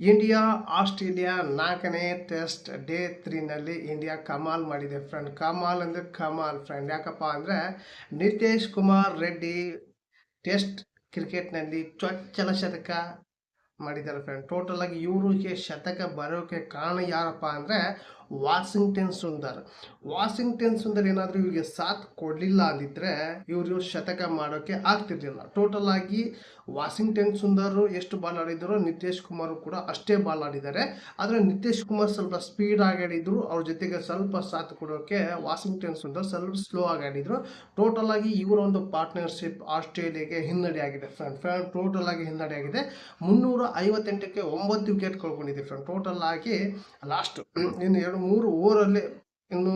India Australia 4ನೇ test day 3ನಲ್ಲಿ India ಕಮಾಲ್ ಮಾಡಿದೆ friend. ಕಮಾಲ್ ಅಂದರೆ ಕಮಾಲ್ ಫ್ರೆಂಡ್. ಯಾಕಪ್ಪ ಅಂದರೆ ನಿತೇಶ್ ಕುಮಾರ್ ರೆಡ್ಡಿ ಟೆಸ್ಟ್ ಕ್ರಿಕೆಟ್ನಲ್ಲಿ ಚೊಚ್ಚಲ ಶತಕ ಮಾಡಿದ್ದಾರೆ ಫ್ರೆಂಡ್. ಟೋಟಲ್ ಆಗಿ ಇವ್ರಿಗೆ ಶತಕ ಬರೋಕೆ ಕಾರಣ ಯಾರಪ್ಪ ಅಂದರೆ ವಾಷಿಂಗ್ಟನ್ ಸುಂದರ್ ಏನಾದರೂ ಇವ್ರಿಗೆ ಸಾಥ್ ಕೊಡಲಿಲ್ಲ ಅಂದಿದ್ರೆ ಇವರು ಶತಕ ಮಾಡೋಕ್ಕೆ ಆಗ್ತಿರ್ಲಿಲ್ಲ. ಟೋಟಲ್ ಆಗಿ ವಾಷಿಂಗ್ಟನ್ ಸುಂದರ್ ಎಷ್ಟು ಬಾಲ್ ಆಡಿದ್ರು, ನಿತೇಶ್ ಕುಮಾರ್ ಕೂಡ ಅಷ್ಟೇ ಬಾಲ್ ಆಡಿದ್ದಾರೆ. ಆದರೆ ನಿತೇಶ್ ಕುಮಾರ್ ಸ್ವಲ್ಪ ಸ್ಪೀಡ್ ಆಗಿ ಆಡಿದ್ರು, ಅವ್ರ ಜೊತೆಗೆ ಸ್ವಲ್ಪ ಸಾಥ್ ಕೊಡೋಕೆ ವಾಷಿಂಗ್ಟನ್ ಸುಂದರ್ ಸ್ವಲ್ಪ ಸ್ಲೋ ಆಗಿ ಆಡಿದ್ರು. ಟೋಟಲ್ ಆಗಿ ಇವರ ಒಂದು ಪಾರ್ಟ್ನರ್ಶಿಪ್ ಆಸ್ಟ್ರೇಲಿಯಾಗೆ ಹಿನ್ನಡೆ ಆಗಿದೆ ಫ್ರೆಂಡ್. ಟೋಟಲ್ ಆಗಿ ಹಿನ್ನಡೆ ಆಗಿದೆ. 358ಕ್ಕೆ 9 ವಿಕೆಟ್ ಕಳ್ಕೊಂಡಿದೆ ಫ್ರೆಂಡ್. ಟೋಟಲ್ ಆಗಿ ಲಾಸ್ಟ್ ಇನ್ನು 2-3 ಓವರಲ್ಲಿ ಇನ್ನು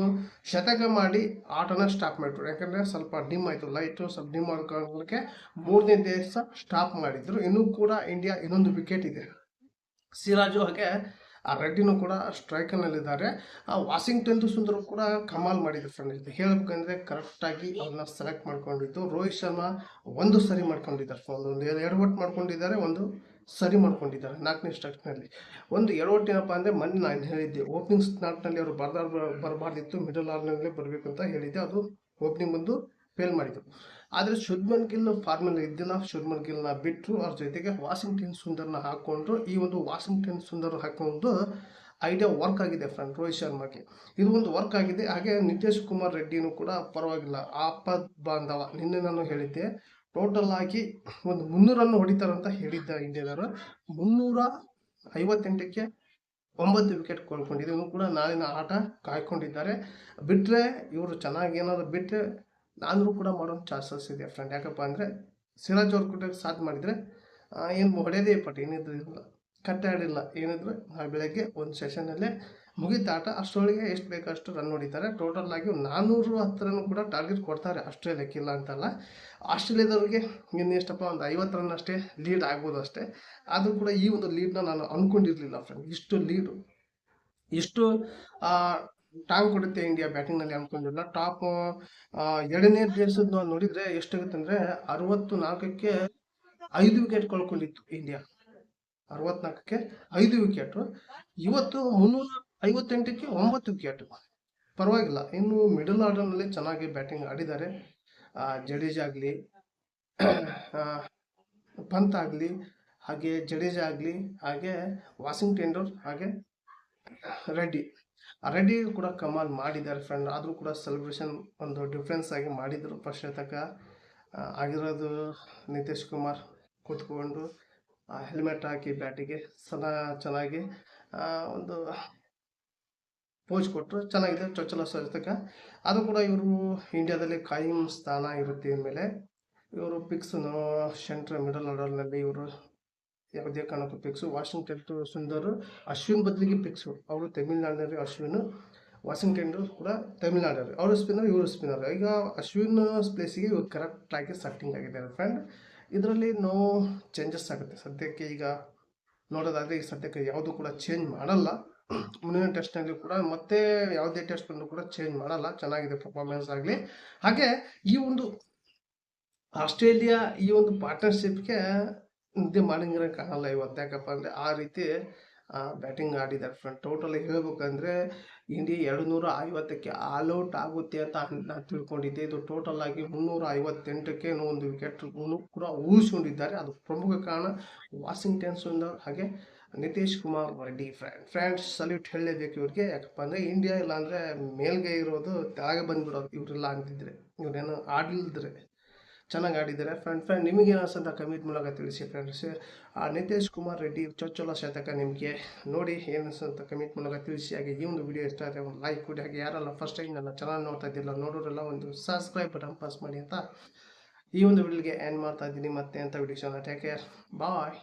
ಶತಕ ಮಾಡಿ ಆಟನ ಸ್ಟಾಪ್ ಮಾಡಿದ್ರು. ಯಾಕಂದರೆ ಸ್ವಲ್ಪ ಡಿಮ್ ಆಯಿತು, ಲೈಟು ಸ್ವಲ್ಪ ಡಿಮ್ ಮಾಡ್ಕೊಳ್ಳೋಕ್ಕೆ 3ನೇ ದಿವಸ ಸ್ಟಾಪ್ ಮಾಡಿದ್ರು. ಇನ್ನೂ ಕೂಡ ಇಂಡಿಯಾ ಇನ್ನೊಂದು ವಿಕೆಟ್ ಇದೆ. ಸಿರಾಜು ಹಾಗೆ ಆ ರೆಡ್ಡಿನೂ ಕೂಡ ಸ್ಟ್ರೈಕರ್ನಲ್ಲಿದ್ದಾರೆ. ವಾಷಿಂಗ್ಟನ್ ಸುಂದರ್ ಕೂಡ ಕಮಾಲ್ ಮಾಡಿದ್ರು ಫ್ರೆಂಡ್. ಇದು ಹೇಳ್ಬೇಕಂದ್ರೆ ಕರೆಕ್ಟಾಗಿ ಅವ್ರನ್ನ ಸೆಲೆಕ್ಟ್ ಮಾಡ್ಕೊಂಡಿದ್ದು. ರೋಹಿತ್ ಶರ್ಮಾ ಒಂದು ಸರಿ ಮಾಡ್ಕೊಂಡಿದ್ದಾರೆ, ಒಂದು ಎಡವಟ್ಟು ಮಾಡ್ಕೊಂಡಿದ್ದಾರೆ, ಒಂದು ಸರಿ ಮಾಡ್ಕೊಂಡಿದ್ದಾರೆ 4ನೇ ಸ್ಟ್ರೈಕ್ನಲ್ಲಿ. ಒಂದು ಎಡವಟ್ಟು ಏನಪ್ಪ ಅಂದರೆ ಮೊನ್ನೆ ನಾನು ಹೇಳಿದ್ದೆ, ಓಪನಿಂಗ್ ಸ್ನಾಟ್ನಲ್ಲಿ ಅವರು ಬರಬಾರ್ದಿತ್ತು, ಮಿಡಲ್ ಆರ್ಡರ್ನಲ್ಲೇ ಬರಬೇಕು ಅಂತ ಹೇಳಿದ್ದೆ. ಅದು ಓಪನಿಂಗ್ ಬಂದು ಫೇಲ್ ಮಾಡಿದರು. ಆದರೆ ಶುಭ್ಮನ್ ಗಿಲ್ ಫಾರ್ಮಲ್ಲಿ ಇದ್ದಿಲ್ಲ. ಶುಭ್ಮನ್ ಗಿಲ್ನ ಬಿಟ್ಟರು, ಅವ್ರ ಜೊತೆಗೆ ವಾಷಿಂಗ್ಟನ್ ಸುಂದರ್ನ ಹಾಕ್ಕೊಂಡ್ರು. ಈ ಒಂದು ವಾಷಿಂಗ್ಟನ್ ಸುಂದರ್ ಹಾಕೊಂಡು ಐಡಿಯಾ ವರ್ಕ್ ಆಗಿದೆ ಫ್ರೆಂಡ್ ರೋಹಿತ್ ಶರ್ಮಾಗೆ. ಇದು ಒಂದು ವರ್ಕ್ ಆಗಿದೆ. ಹಾಗೆ ನಿತೇಶ್ ಕುಮಾರ್ ರೆಡ್ಡಿನೂ ಕೂಡ ಪರವಾಗಿಲ್ಲ, ಆಪದ್ ಬಾಂಧವ. ನಿನ್ನೆ ನಾನು ಹೇಳಿದ್ದೆ ಟೋಟಲ್ ಆಗಿ ಒಂದು 300 ರನ್ ಹೊಡಿತಾರಂತ ಹೇಳಿದ್ದ ಇಂಡಿಯಾದವರು. 358ಕ್ಕೆ 9 ವಿಕೆಟ್ ಕಳ್ಕೊಂಡಿದೆ. ಇನ್ನು ಕೂಡ ನಾಳಿನ ಆಟ ಕಾಯ್ಕೊಂಡಿದ್ದಾರೆ. ಬಿಟ್ಟರೆ ಇವರು ಚೆನ್ನಾಗಿ ಏನಾದರೂ ಬಿಟ್ಟರೆ 400 ಕೂಡ ಮಾಡೋ ಚಾನ್ಸಸ್ ಇದೆ ಫ್ರೆಂಡ್. ಯಾಕಪ್ಪ ಅಂದರೆ ಸಿರಾಜ್ ಅವ್ರು ಕೂಡ ಸಾಥ್ ಮಾಡಿದರೆ ಏನು ಹೊಡೆಯೋದೇ ಪಟ್ಟು ಏನಿದ್ರು ಇಲ್ಲ, ಕಟ್ಟಾಡಿಲ್ಲ ಏನಿದ್ರು. ಬೆಳಗ್ಗೆ ಒಂದು ಸೆಷನ್ನಲ್ಲೇ ಮುಗಿತ ಆಟ. ಅಷ್ಟರೊಳಗೆ ಎಷ್ಟು ಬೇಕಷ್ಟು ರನ್ ಹೊಡಿತಾರೆ. ಟೋಟಲ್ ಆಗಿ 410 ರನ್ ಕೂಡ ಟಾರ್ಗೆಟ್ ಕೊಡ್ತಾರೆ ಆಸ್ಟ್ರೇಲಿಯಾಕ್ಕಿಲ್ಲ ಅಂತಲ್ಲ. ಆಸ್ಟ್ರೇಲಿಯಾದವ್ರಿಗೆ ಇನ್ನು ಎಷ್ಟಪ್ಪ ಒಂದು 50 ರನ್ ಅಷ್ಟೇ ಲೀಡ್ ಆಗ್ಬೋದು ಅಷ್ಟೇ. ಆದರೂ ಕೂಡ ಈ ಒಂದು ಲೀಡ್ನ ನಾನು ಅಂದ್ಕೊಂಡಿರಲಿಲ್ಲ ಫ್ರೆಂಡ್. ಇಷ್ಟು ಟಾಂಗ್ ಕೊಡುತ್ತೆ ಇಂಡಿಯಾ ಬ್ಯಾಟಿಂಗ್ನಲ್ಲಿ ಅಂದ್ಕೊಂಡಿಲ್ಲ. ಟಾಪ್ 2ನೇ ದೇಶದ ನೋಡಿದರೆ ಎಷ್ಟಾಗುತ್ತೆ ಅಂದರೆ 64ಕ್ಕೆ 5 ವಿಕೆಟ್ ಕಳ್ಕೊಂಡಿತ್ತು ಇಂಡಿಯಾ. 64ಕ್ಕೆ 5 ವಿಕೆಟು. ಇವತ್ತು 358ಕ್ಕೆ 9 ವಿಕೆಟ್. ಪರವಾಗಿಲ್ಲ. ಇನ್ನು ಮಿಡಲ್ ಆರ್ಡರ್ನಲ್ಲಿ ಚೆನ್ನಾಗಿ ಬ್ಯಾಟಿಂಗ್ ಆಡಿದ್ದಾರೆ. ಜಡೇಜಾ ಆಗಲಿ, ಪಂತ್ ಆಗಲಿ, ಹಾಗೆ ಜಡೇಜಾ ಆಗಲಿ, ಹಾಗೆ ವಾಷಿಂಗ್ಟನ್ ಹಾಗೆ ರೆಡ್ಡಿ ಕೂಡ ಕಮಾಲ್ ಮಾಡಿದ್ದಾರೆ ಫ್ರೆಂಡ್. ಆದರೂ ಕೂಡ ಸೆಲೆಬ್ರೇಷನ್ ಒಂದು ಡಿಫ್ರೆನ್ಸ್ ಆಗಿ ಮಾಡಿದರು. ಫಸ್ಟ್ ಶತಕ ಆಗಿರೋದು ನಿತೇಶ್ ಕುಮಾರ್ ಕೂತ್ಕೊಂಡು ಹೆಲ್ಮೆಟ್ ಹಾಕಿ ಬ್ಯಾಟಿಗೆ ಚೆನ್ನಾಗಿ ಒಂದು ಪೋಜ್ ಕೊಟ್ಟರು. ಚೆನ್ನಾಗಿದೆ ಚೊಚ್ಚಲ ಶತಕ. ಅದು ಕೂಡ ಇವರು ಇಂಡಿಯಾದಲ್ಲಿ ಕಾಯಂ ಸ್ಥಾನ ಇರುತ್ತೆ. ಮೇಲೆ ಇವರು ಪಿಕ್ಸ್ ಸೆಂಟ್ರ್ ಮಿಡಲ್ ಆರ್ಡರ್ನಲ್ಲಿ ಇವರು ಯಾವುದೇ ಕಾರಣಕ್ಕೂ ಪಿಕ್ಸು. ವಾಷಿಂಗ್ಟನ್ ಸುಂದರ್ ಅಶ್ವಿನ್ ಬದಲಿಗೆ ಪಿಕ್ಸು. ಅವರು ತಮಿಳ್ನಾಡಿನವರು ಅಶ್ವಿನ್, ವಾಷಿಂಗ್ಟನ್ ಕೂಡ ತಮಿಳ್ನಾಡವರು. ಅವರು ಸ್ಪಿನ್ನರ್, ಇವರು ಸ್ಪಿನ್ನರ್. ಈಗ ಅಶ್ವಿನ್ ಪ್ಲೇಸಿಗೆ ಇವರು ಕರೆಕ್ಟಾಗಿ ಸೆಟ್ಟಿಂಗ್ ಆಗಿದ್ದಾರೆ ಫ್ರೆಂಡ್. ಇದರಲ್ಲಿ ನೋ ಚೇಂಜಸ್ ಆಗುತ್ತೆ ಸದ್ಯಕ್ಕೆ. ಈಗ ನೋಡೋದಾದರೆ ಈ ಸದ್ಯಕ್ಕೆ ಯಾವುದು ಕೂಡ ಚೇಂಜ್ ಮಾಡಲ್ಲ. ಮುಂದಿನ ಟೆಸ್ಟ್ನಲ್ಲಿ ಕೂಡ ಮತ್ತೆ ಯಾವುದೇ ಟೆಸ್ಟ್ ಬಂದರೂ ಕೂಡ ಚೇಂಜ್ ಮಾಡಲ್ಲ. ಚೆನ್ನಾಗಿದೆ ಪರ್ಫಾರ್ಮೆನ್ಸ್ ಆಗಲಿ. ಹಾಗೆ ಈ ಒಂದು ಆಸ್ಟ್ರೇಲಿಯಾ ಈ ಒಂದು ಪಾರ್ಟ್ನರ್ಶಿಪ್ಗೆ ನಿದ್ದೆ ಮಾಡಿದ್ರೆ ಕಾಣಲ್ಲ ಇವತ್ತು. ಯಾಕಪ್ಪ ಅಂದರೆ ಆ ರೀತಿ ಬ್ಯಾಟಿಂಗ್ ಆಡಿದ್ದಾರೆ ಫ್ರೆಂಡ್. ಟೋಟಲಿ ಹೇಳ್ಬೇಕಂದ್ರೆ ಇಂಡಿಯಾ 250ಕ್ಕೆ ಆಲ್ಔಟ್ ಆಗುತ್ತೆ ಅಂತ ನಾನು ತಿಳ್ಕೊಂಡಿದ್ದೆ. ಇದು ಟೋಟಲ್ ಆಗಿ 358ಕ್ಕೆ ಒಂದು ವಿಕೆಟ್ ಕೂಡ ಉಳಿಸ್ಕೊಂಡಿದ್ದಾರೆ. ಅದು ಪ್ರಮುಖ ಕಾರಣ ವಾಷಿಂಗ್ಟನ್ ಸುಂದರ್ ಹಾಗೆ ನಿತೇಶ್ ಕುಮಾರ್ ರೆಡ್ಡಿ ಫ್ರೆಂಡ್ಸ್. ಸಲ್ಯೂಟ್ ಹೇಳಲೇಬೇಕು ಇವ್ರಿಗೆ. ಯಾಕಪ್ಪ ಅಂದರೆ ಇಂಡಿಯಾ ಇಲ್ಲ ಅಂದರೆ ಮೇಲ್ಗೆ ಇರೋದು ಕೆಳಗೆ ಬಂದ್ಬಿಡೋದು ಇವರೆಲ್ಲ ಅಂತಿದ್ರೆ. ಇವ್ರೇನು ಆಡಲಿದ್ರೆ ಚೆನ್ನಾಗಿ ಆಡಿದ್ದಾರೆ ಫ್ರೆಂಡ್. ನಿಮಗೆ ಅನಿಸಂತ ಕಮೆಂಟ್ ಮೂಲಕ ತಿಳಿಸಿ ಫ್ರೆಂಡ್ಸ್. ನಿತೇಶ್ ಕುಮಾರ್ ರೆಡ್ಡಿ ಚೊಚ್ಚಲ ಶತಕ ನಿಮಗೆ ನೋಡಿ ಏನು ಅನಿಸಂತ ಕಮೆಂಟ್ ಮೂಲಕ ತಿಳಿಸಿ. ಹಾಗೆ ಈ ಒಂದು ವಿಡಿಯೋ ಇಷ್ಟ ಆದರೆ ಒಂದು ಲೈಕ್ ಕೊಡಿ. ಹಾಗೆ ಯಾರೆಲ್ಲ ಫಸ್ಟ್ ಟೈಮ್ ನನ್ನ ಚಾನಲ್ ನೋಡ್ತಾ ಇದ್ದಿಲ್ಲ ನೋಡೋರೆಲ್ಲ ಒಂದು ಸಬ್ಸ್ಕ್ರೈಬ್ ಬಟನ್ ಪ್ರೆಸ್ ಮಾಡಿ ಅಂತ ಈ ಒಂದು ವಿಡಿಯೋಗೆ ಎಂಡ್ ಮಾಡ್ತಾ ಇದ್ದೀನಿ. ಮತ್ತೆ ಅಂತ ವಿಡಿಯೋ ಟೇಕ್ ಕೇರ್, ಬಾಯ್.